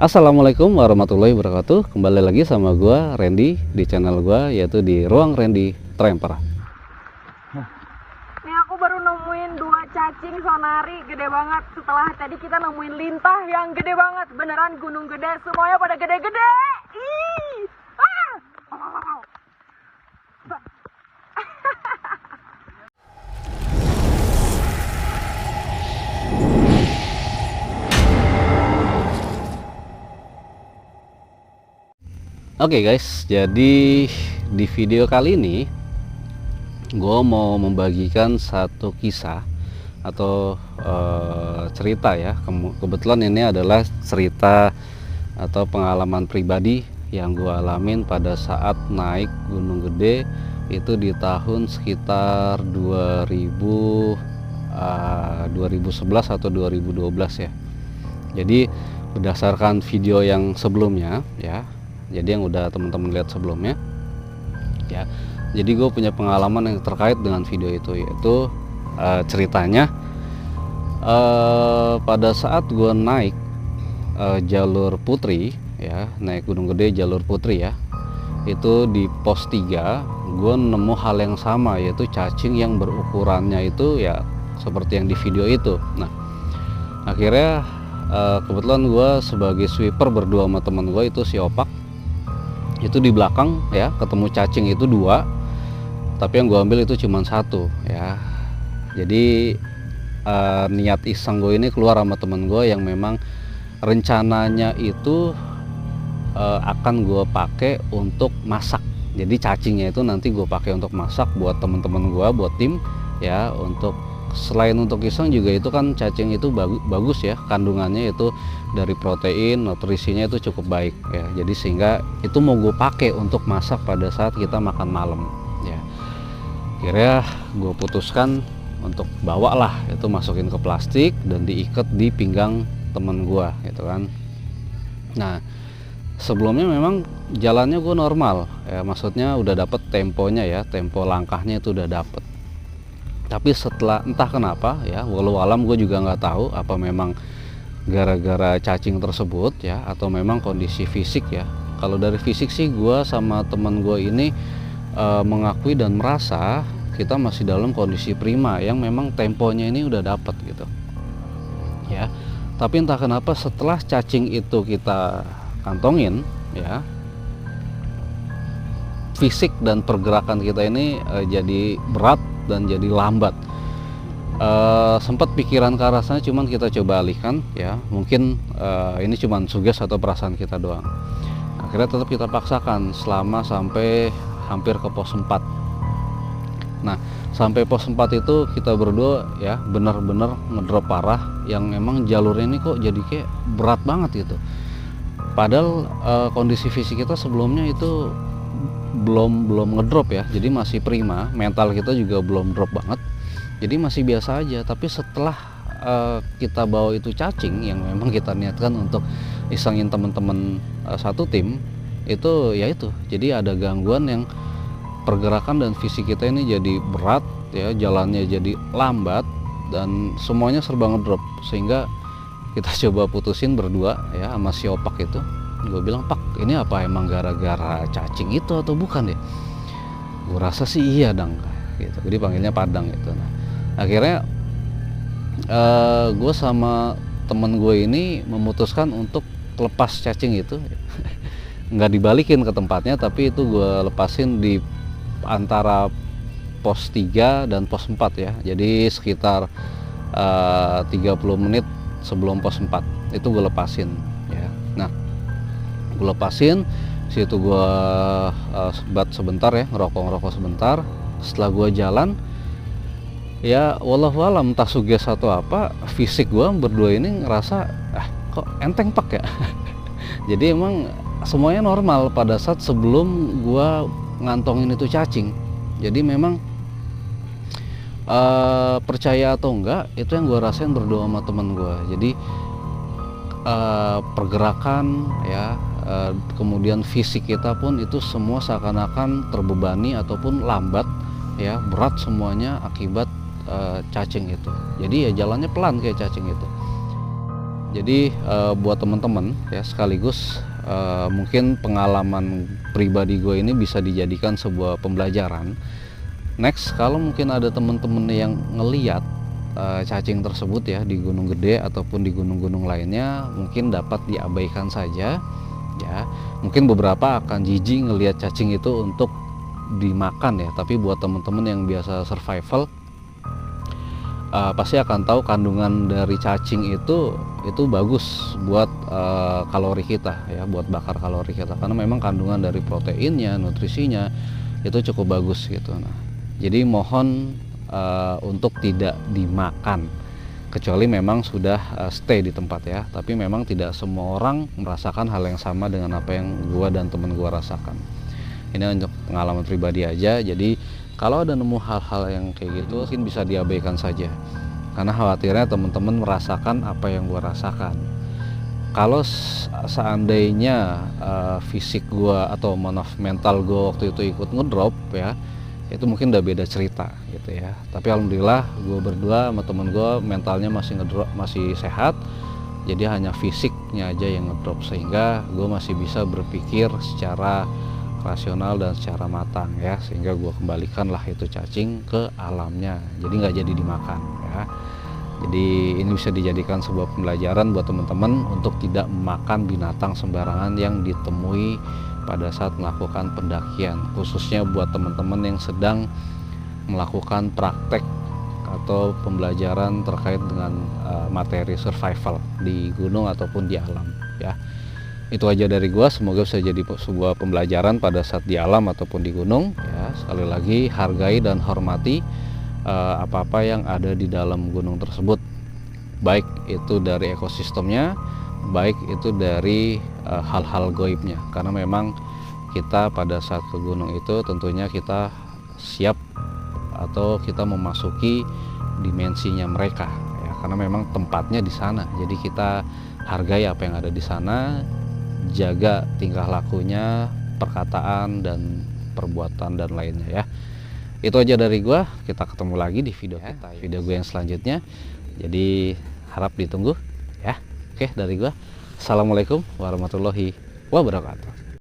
Assalamualaikum warahmatullahi wabarakatuh. Kembali lagi sama gua Randy di channel gua, yaitu di Ruang Randy Tremper. Nih aku baru nemuin 2 cacing sonari gede banget. Setelah tadi kita nemuin lintah yang gede banget. Beneran gunung gede, semuanya pada gede-gede. Ih! Ah! Oke guys, jadi di video kali ini gue mau membagikan satu kisah atau cerita ya. Kebetulan ini adalah cerita atau pengalaman pribadi yang gue alamin pada saat naik Gunung Gede itu di tahun sekitar 2011 atau 2012 ya. Jadi berdasarkan video yang sebelumnya ya, jadi yang udah teman-teman lihat sebelumnya ya, jadi gue punya pengalaman yang terkait dengan video itu, yaitu ceritanya pada saat gue naik jalur Putri ya, naik Gunung Gede jalur Putri ya, itu di pos 3 gue nemu hal yang sama, yaitu cacing yang berukurannya itu ya seperti yang di video itu. Nah akhirnya kebetulan gue sebagai sweeper berdua sama teman gue itu si Opak, itu di belakang ya, ketemu cacing itu 2, tapi yang gue ambil itu cuma 1 ya. Jadi niat iseng gue ini keluar sama temen gue yang memang rencananya itu akan gue pakai untuk masak. Jadi cacingnya itu nanti gue pakai untuk masak buat temen-temen gue, buat tim ya. Untuk selain untuk iseng juga, itu kan cacing itu bagus ya, kandungannya itu dari protein, nutrisinya itu cukup baik ya. Jadi sehingga itu mau gue pakai untuk masak pada saat kita makan malam ya. Akhirnya gue putuskan untuk bawalah itu, masukin ke plastik dan diikat di pinggang temen gue gitu kan. Nah sebelumnya memang jalannya gue normal ya, maksudnya udah dapet temponya ya, tempo langkahnya itu udah dapet. Tapi setelah entah kenapa ya, walau alam gue juga nggak tahu apa memang gara-gara cacing tersebut ya, atau memang kondisi fisik ya. Kalau dari fisik sih gue sama teman gue ini mengakui dan merasa kita masih dalam kondisi prima, yang memang temponya ini udah dapet gitu ya. Tapi entah kenapa setelah cacing itu kita kantongin ya, fisik dan pergerakan kita ini jadi berat dan jadi lambat. Sempat pikiran ke arah sana, cuman kita coba alihkan ya, mungkin ini cuman suges atau perasaan kita doang. Akhirnya tetap kita paksakan selama sampai hampir ke pos 4. Nah sampai pos 4 itu kita berdua ya bener-bener ngedrop parah, yang memang jalur ini kok jadi kayak berat banget gitu. Padahal kondisi fisik kita sebelumnya itu belum ngedrop ya, jadi masih prima, mental kita juga belum drop banget, jadi masih biasa aja. Tapi setelah kita bawa itu cacing yang memang kita niatkan untuk isengin teman-teman satu tim itu, ya itu jadi ada gangguan yang pergerakan dan fisik kita ini jadi berat ya, jalannya jadi lambat dan semuanya serba ngedrop. Sehingga kita coba putusin berdua ya sama si Opak itu. Gue bilang, Pak, ini apa emang gara-gara cacing itu atau bukan ya? Gue rasa sih iya dang gitu. Jadi panggilnya Padang gitu. Nah akhirnya gue sama temen gue ini memutuskan untuk lepas cacing itu. Nggak dibalikin ke tempatnya, tapi itu gue lepasin di antara pos 3 dan pos 4 ya. Jadi sekitar 30 menit sebelum pos 4 itu gue lepasin ya. Nah gue lepasin situ, gue sebat sebentar ya, ngerokok sebentar. Setelah gue jalan ya, wallahualam entah suges atau apa, fisik gue berdua ini ngerasa kok enteng Pak ya. Jadi emang semuanya normal pada saat sebelum gue ngantongin itu cacing. Jadi memang percaya atau enggak, itu yang gue rasain berdua sama temen gue. Jadi pergerakan ya, kemudian fisik kita pun itu semua seakan-akan terbebani ataupun lambat ya, berat semuanya akibat cacing itu. Jadi ya jalannya pelan kayak cacing itu. Jadi buat teman-teman ya, sekaligus mungkin pengalaman pribadi gue ini bisa dijadikan sebuah pembelajaran. Next, kalau mungkin ada teman-teman yang ngeliat cacing tersebut ya di Gunung Gede ataupun di gunung-gunung lainnya, mungkin dapat diabaikan saja ya. Mungkin beberapa akan jijik ngelihat cacing itu untuk dimakan ya, tapi buat teman-teman yang biasa survival pasti akan tahu kandungan dari cacing itu bagus buat kalori kita ya, buat bakar kalori kita, karena memang kandungan dari proteinnya, nutrisinya itu cukup bagus gitu. Nah, jadi mohon untuk tidak dimakan kecuali memang sudah stay di tempat ya, tapi memang tidak semua orang merasakan hal yang sama dengan apa yang gua dan temen gua rasakan. Ini untuk pengalaman pribadi aja. Jadi kalau ada nemu hal-hal yang kayak gitu mungkin bisa diabaikan saja, karena khawatirnya teman-teman merasakan apa yang gua rasakan. Kalau seandainya fisik gua atau mental gua waktu itu ikut ngedrop ya, itu mungkin udah beda cerita gitu ya. Tapi alhamdulillah gue berdua sama temen gue mentalnya masih ngedrop, masih sehat. Jadi hanya fisiknya aja yang ngedrop, sehingga gue masih bisa berpikir secara rasional dan secara matang ya, sehingga gue kembalikanlah itu cacing ke alamnya, jadi nggak jadi dimakan ya. Jadi ini bisa dijadikan sebuah pembelajaran buat teman-teman untuk tidak memakan binatang sembarangan yang ditemui pada saat melakukan pendakian, khususnya buat teman-teman yang sedang melakukan praktek atau pembelajaran terkait dengan materi survival di gunung ataupun di alam ya. Itu aja dari gua, semoga bisa jadi sebuah pembelajaran pada saat di alam ataupun di gunung ya. Sekali lagi, hargai dan hormati apa-apa yang ada di dalam gunung tersebut, baik itu dari ekosistemnya, baik itu dari hal-hal goibnya, karena memang kita pada saat ke gunung itu tentunya kita siap atau kita memasuki dimensinya mereka ya, karena memang tempatnya di sana. Jadi kita hargai apa yang ada di sana, jaga tingkah lakunya, perkataan dan perbuatan dan lainnya ya. Itu aja dari gua, kita ketemu lagi di video gue yang selanjutnya. Jadi harap ditunggu ya. Oke, dari gua, assalamualaikum warahmatullahi wabarakatuh.